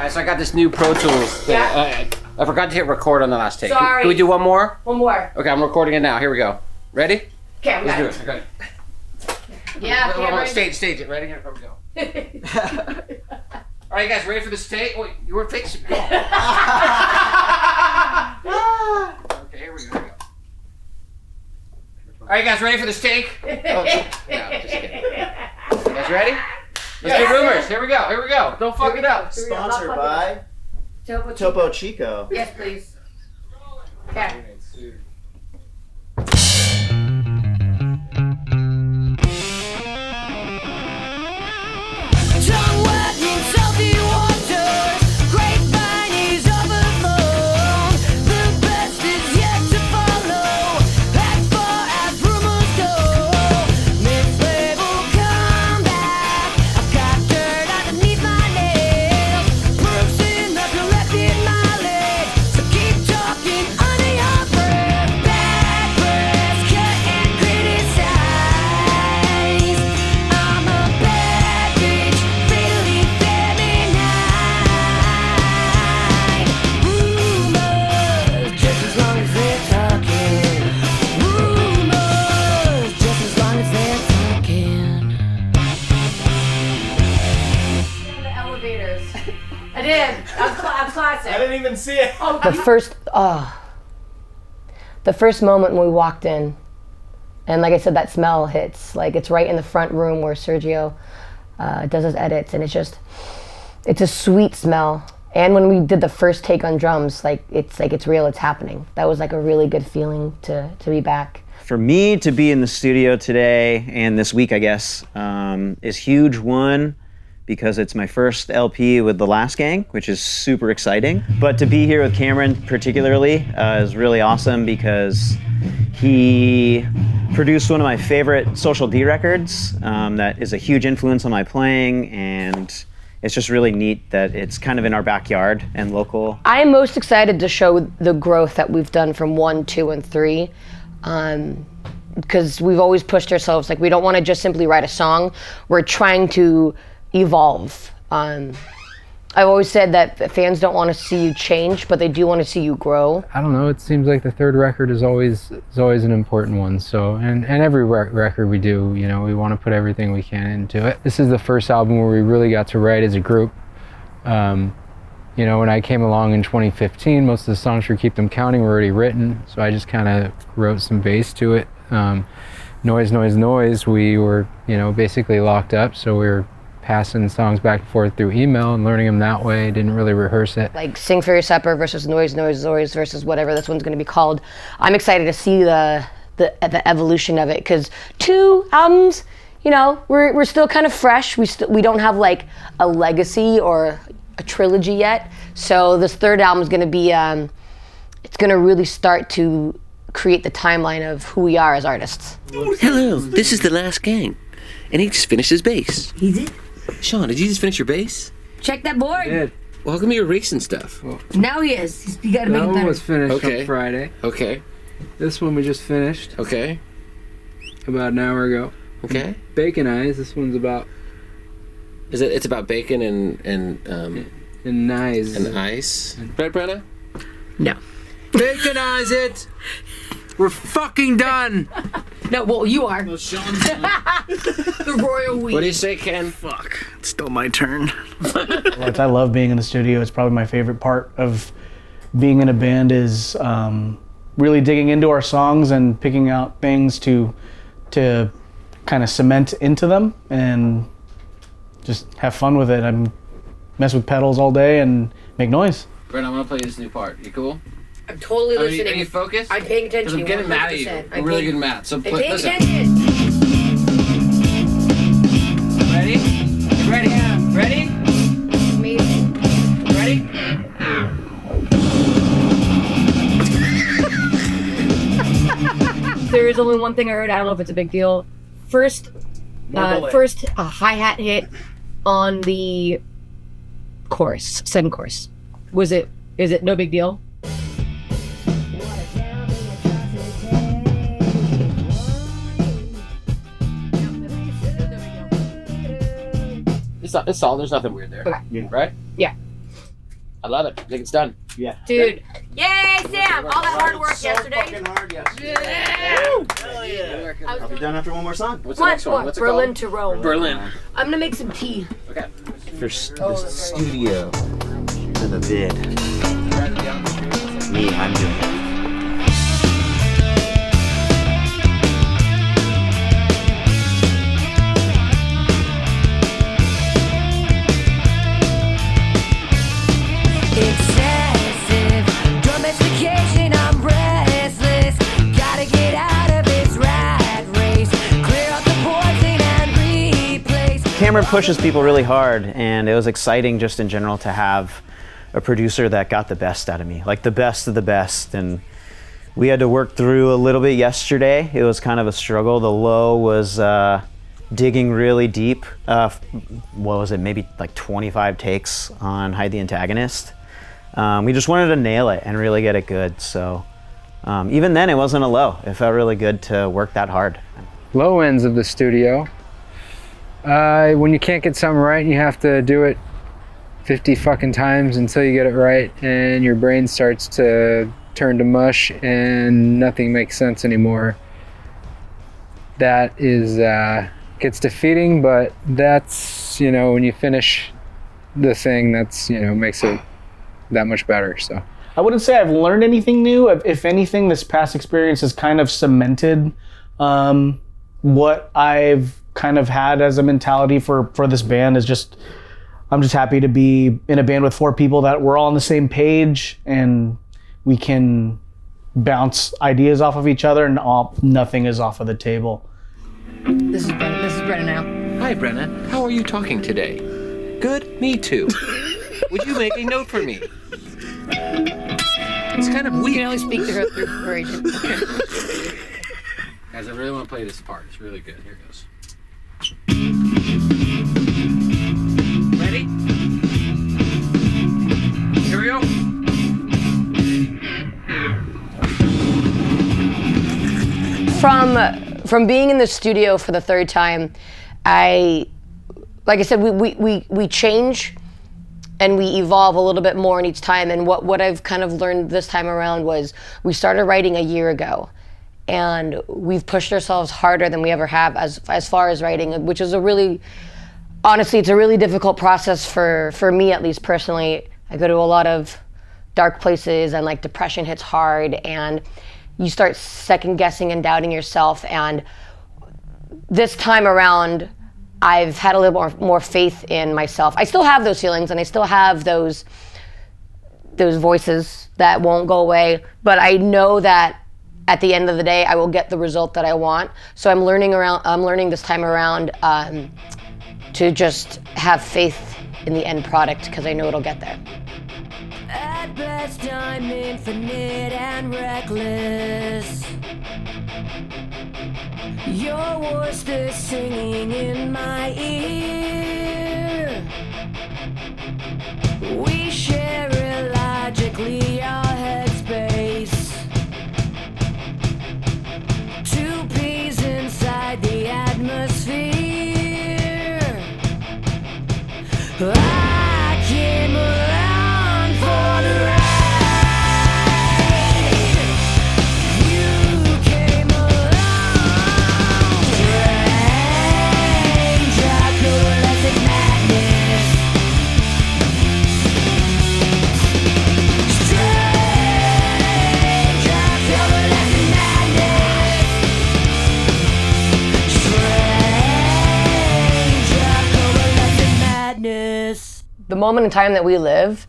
Alright, so I got this new Pro Tools thing. Yeah. I forgot to hit record on the last take. Sorry. Can we do one more? One more. Okay, I'm recording it now. Here we go. Ready? Okay, Let's do it. Okay. Yeah, Cameron. Stage it. Ready? Here we go. Alright, you guys ready for this take? Wait, you were fixing it. Okay, here we go. Alright, you guys ready for this take? Oh, no, just kidding. You guys ready? Let's do rumors. Here we go. Don't fuck it up. Sponsored by Topo Chico. Yes, please. Okay. I didn't even see it. The first moment when we walked in, and like I said, that smell hits. Like it's right in the front room where Sergio does his edits, and it's a sweet smell. And when we did the first take on drums, it's real, it's happening. That was like a really good feeling to be back. For me to be in the studio today and this week, I guess, is huge. One, because it's my first LP with the Last Gang, which is super exciting. But to be here with Cameron particularly is really awesome because he produced one of my favorite Social D records that is a huge influence on my playing, and it's just really neat that it's kind of in our backyard and local. I am most excited to show the growth that we've done from 1, 2, and 3. Because we've always pushed ourselves, like we don't want to just simply write a song, we're trying to evolve. I've always said that fans don't want to see you change, but they do want to see you grow. I don't know, it seems like the third record is always an important one. So, and every record we do, you know, we want to put everything we can into it. This is the first album where we really got to write as a group. You know, when I came along in 2015, most of the songs for Keep Them Counting were already written, so I just kind of wrote some bass to it. Noise, Noise, Noise, we were, you know, basically locked up, so we were passing songs back and forth through email and learning them that way. Didn't really rehearse it. Like Sing for Your Supper versus Noise, Noise, Noise versus whatever this one's going to be called. I'm excited to see the evolution of it, because 2 albums, you know, we're still kind of fresh. We don't have like a legacy or a trilogy yet. So this third album is going to be, it's going to really start to create the timeline of who we are as artists. Hello, this is the Last Gang, and he just finished his bass. He did? Sean, did you just finish your bass? Check that board. I did. Well, how come you're erasing stuff? Well, now he is. You gotta make it that one better. was finished on Friday. Okay. This one we just finished. Okay. About an hour ago. Okay. Bacon Eyes, this one's about... It's about bacon and nice. And ice. Right, Brenna? No. Baconize it! We're fucking done! No, well, you are. No, Sean's The royal we. What do you say, Ken? Fuck. It's still my turn. I love being in the studio. It's probably my favorite part of being in a band is really digging into our songs and picking out things to kind of cement into them and just have fun with it. I mess with pedals all day and make noise. Brenna, I'm gonna play this new part. You cool? I'm totally listening. Are you focused? I'm paying attention. Because I'm getting mad at you. I'm really getting mad. So listen. Attention. Ready? Ready? Ready? Amazing. Ready? There is only one thing I heard. I don't know if it's a big deal. First hi-hat hit on the chorus, second chorus. Is it no big deal? It's all. There's nothing weird there. Okay. Right? Yeah. I love it. I think it's done. Yeah. Dude. Yay, Sam! All that hard work yesterday. Fucking hard yesterday. Hell yeah. I'll be done after one more song. What's the next one? What's it Berlin called? to Rome. Berlin. I'm gonna make some tea. Okay. For the studio to the vid. Me, I'm doing it. Excessive domestication, I'm restless. Gotta get out of this rat race. Clear out the poison and replace. Cameron pushes people really hard, and it was exciting just in general to have a producer that got the best out of me, like the best of the best. And we had to work through a little bit yesterday. It was kind of a struggle. The low was digging really deep. What was it, maybe like 25 takes on Hide the Antagonist. We just wanted to nail it and really get it good. So even then, it wasn't a low. It felt really good to work that hard. Low ends of the studio. When you can't get something right, you have to do it 50 fucking times until you get it right, and your brain starts to turn to mush and nothing makes sense anymore. That is, gets defeating, but that's, you know, when you finish the thing, that's, you know, makes it that much better, so. I wouldn't say I've learned anything new. If anything, this past experience has kind of cemented what I've kind of had as a mentality for this band. Is just, I'm just happy to be in a band with 4 people that we're all on the same page and we can bounce ideas off of each other and nothing is off of the table. This is Brenna now. Hi, Brenna. How are you talking today? Good? Me too. Would you make a note for me? It's kind of You weird. can only speak to her through her agent. Guys, I really want to play this part. It's really good. Here it goes. Ready? Here we go. From being in the studio for the 3rd time, like I said, we change and we evolve a little bit more in each time. And what I've kind of learned this time around was we started writing a year ago, and we've pushed ourselves harder than we ever have as far as writing, which is honestly, it's a really difficult process for me, at least personally. I go to a lot of dark places, and like depression hits hard, and you start second guessing and doubting yourself. And this time around, I've had a little more faith in myself. I still have those feelings, and I still have those voices that won't go away, but I know that at the end of the day, I will get the result that I want. So I'm learning this time around to just have faith in the end product, because I know it'll get there. At best, I'm infinite and reckless. Your worst is singing in my ear. We share illogically our headspace. 2 peas inside the atmosphere. I came around for the ride. You came along. Strange, opulent madness. Strange, opulent madness. Strange, opulent madness. The moment in time that we live,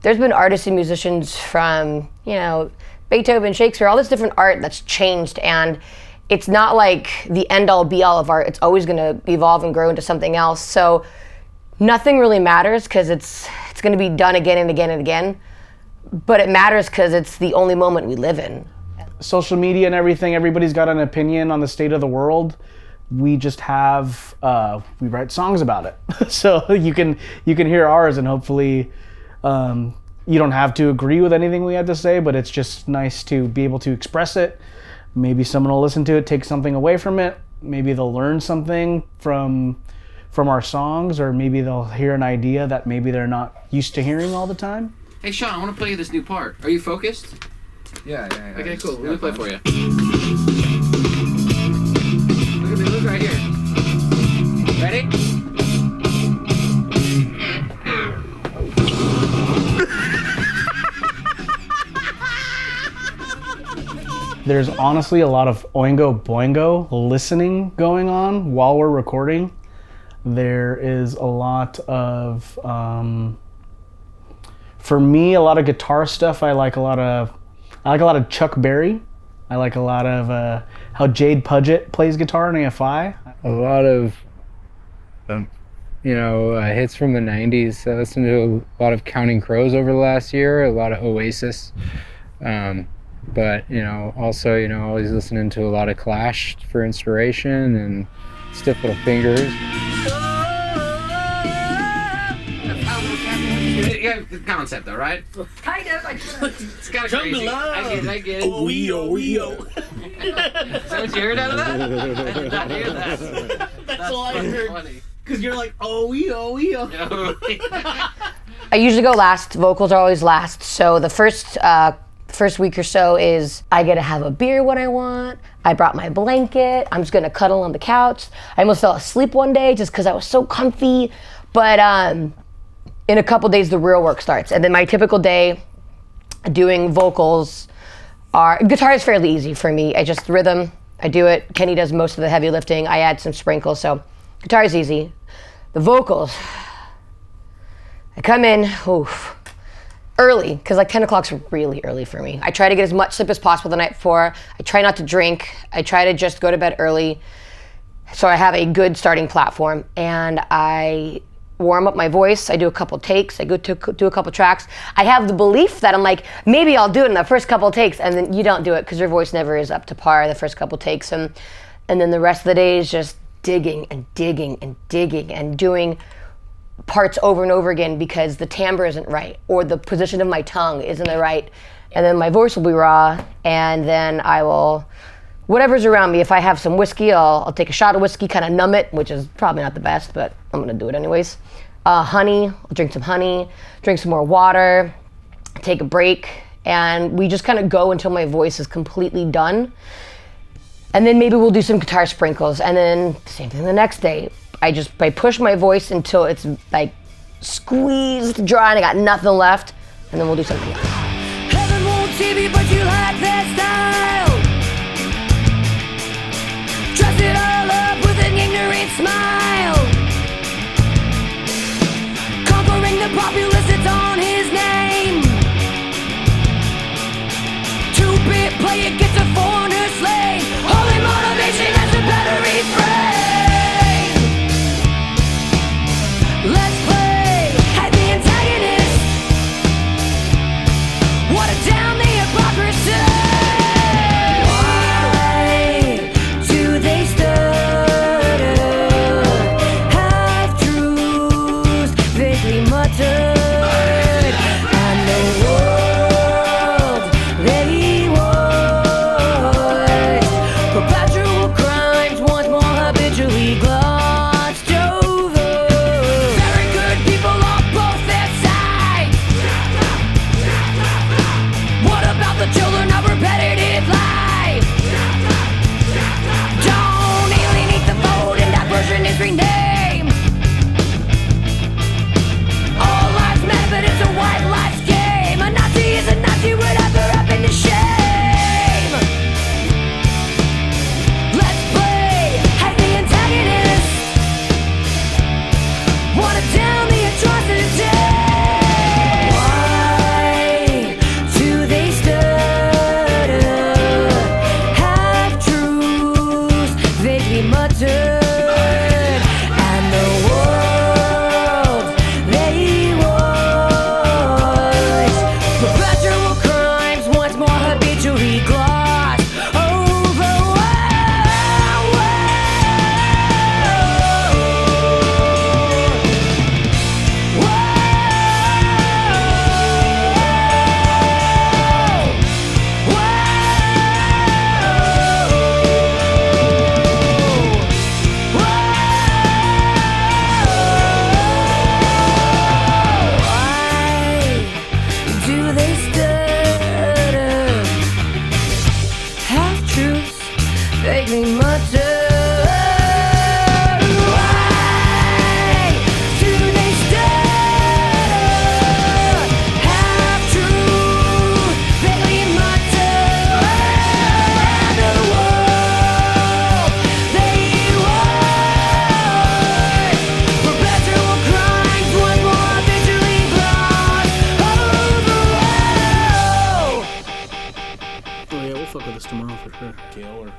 there's been artists and musicians from, you know, Beethoven, Shakespeare, all this different art that's changed, and it's not like the end-all be-all of art. It's always going to evolve and grow into something else. So nothing really matters, because it's going to be done again and again and again. But it matters because it's the only moment we live in. Social media and everything, everybody's got an opinion on the state of the world. We just have, we write songs about it. So you can hear ours, and hopefully you don't have to agree with anything we had to say, but it's just nice to be able to express it. Maybe someone will listen to it, take something away from it. Maybe they'll learn something from our songs, or maybe they'll hear an idea that maybe they're not used to hearing all the time. Hey, Sean, I want to play you this new part. Are you focused? Yeah. Okay, cool. Let me play for you. Look at me. Look right here. Ready? There's honestly a lot of oingo boingo listening going on while we're recording. There is a lot of, for me, a lot of guitar stuff. I like a lot of Chuck Berry. I like a lot of how Jade Puget plays guitar in AFI. A lot of, hits from the 90s. I listened to a lot of Counting Crows over the last year, a lot of Oasis. But, also, always listening to a lot of Clash for inspiration and Stiff Little Fingers. You got the concept though, right? Kind of. It's kind of crazy. I get it. Oh. Is that what you heard out of that? I did not hear that. That's all I heard. Funny. Because you're like, oh. I usually go last. Vocals are always last. So the first week or so is I get to have a beer when I want. I brought my blanket. I'm just gonna cuddle on the couch. I almost fell asleep one day just because I was so comfy. But in a couple days, the real work starts. And then my typical day doing vocals guitar is fairly easy for me. I just rhythm, I do it. Kenny does most of the heavy lifting. I add some sprinkles, so guitar is easy. The vocals, I come in, early, because like 10 o'clock's really early for me. I try to get as much sleep as possible the night before. I try not to drink. I try to just go to bed early so I have a good starting platform. And I warm up my voice. I do a couple takes. I do a couple tracks. I have the belief that I'm like, maybe I'll do it in the first couple takes, and then you don't do it because your voice never is up to par the first couple takes. And then the rest of the day is just digging and digging and digging and doing parts over and over again because the timbre isn't right or the position of my tongue isn't right. And then my voice will be raw, and then I will, whatever's around me, if I have some whiskey, I'll take a shot of whiskey, kind of numb it, which is probably not the best, but I'm gonna do it anyways. Honey, I'll drink some honey, drink some more water, take a break, and we just kind of go until my voice is completely done. And then maybe we'll do some guitar sprinkles, and then same thing the next day. I push my voice until it's like squeezed dry and I got nothing left, and then we'll do something else. Heaven won't save you, but you like that style. Dress it all up with an ignorant smile. Conquering the populace, it's on his name. 2-bit play, it gets a foreigner slain. Holy motivation has a battery brain. Let's play at the antagonist. Water down the hypocrisy. Why do they stutter? Half-truths vaguely muttered. And the world they was. Perpetual crimes once more habitually glossed over. Very good people on both their sides. What about the children of repetitive life? Don't alienate the vote and diversion is renamed. All lives Kale.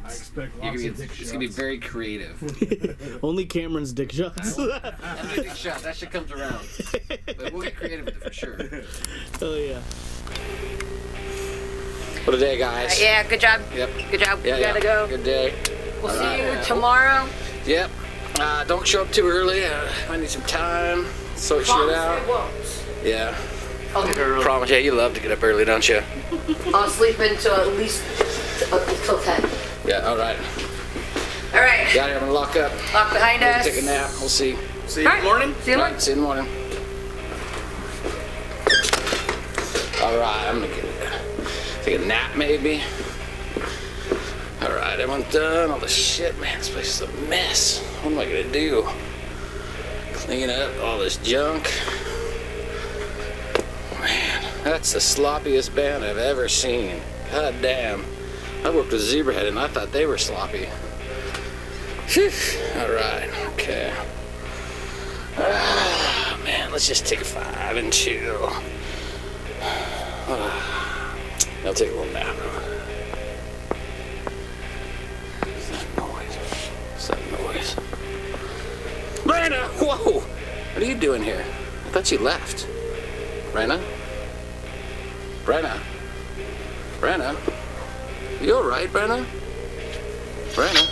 I expect lots of dick shots. It's gonna be very creative. Only Cameron's dick shots. Only dick shots. That shit comes around. But we'll get creative with it for sure. Oh yeah. What a day, guys. Yeah, good job. Yep. Good job. Yeah, You gotta go. Good day. We'll All see right. you tomorrow. Yep. Don't show up too early. I need some time. Sort shit out. Yeah. Promise. Yeah, you love to get up early, don't you? I'll sleep until at least till 10. Yeah. All right. All right. Got it. I'm gonna lock up. Lock behind us. Take a nap. We'll see. See you in the morning. See you in the All right, see you in the morning. All right. I'm gonna take a nap, maybe. All right. Everyone's done. All the shit, man. This place is a mess. What am I gonna do? Clean up all this junk. Man, that's the sloppiest band I've ever seen. God damn. I worked with Zebrahead and I thought they were sloppy. Alright, okay. Man, let's just take a 5 and chill. I'll take a little nap. What's that noise? What's that noise? Brenna! Whoa! What are you doing here? I thought you left. Brenna? Brenna? Brenna? You alright, Brenna? Brenna?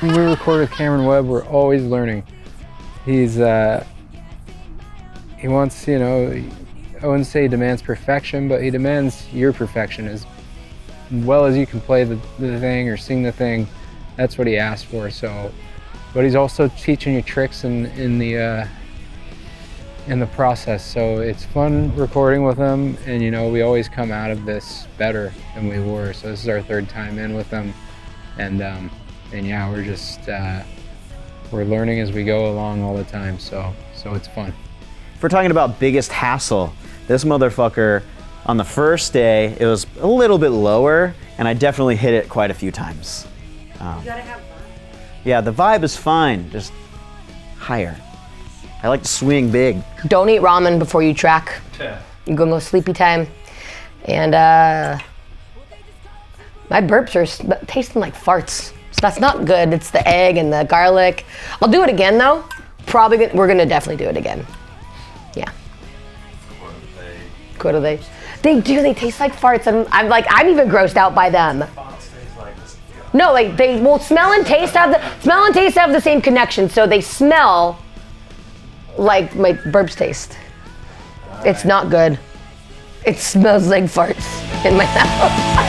When we record with Cameron Webb, we're always learning. He wants, you know, I wouldn't say he demands perfection, but he demands your perfection as well as you can play the thing or sing the thing. That's what he asked for. So, but he's also teaching you tricks in the process. So it's fun recording with him, and you know, we always come out of this better than we were. So this is our 3rd time in with him, and yeah, we're just we're learning as we go along all the time. So it's fun. If we're talking about biggest hassle, this motherfucker, on the first day, it was a little bit lower, and I definitely hit it quite a few times. You gotta have fun. Yeah, the vibe is fine, just higher. I like to swing big. Don't eat ramen before you track. Yeah. You're gonna go sleepy time. And my burps are tasting like farts. So that's not good. It's the egg and the garlic. I'll do it again though. We're gonna definitely do it again. Yeah. What do they? They do. They taste like farts. I'm even grossed out by them. No, like smell and taste have the same connection. So they smell like my burps taste. It's not good. It smells like farts in my mouth.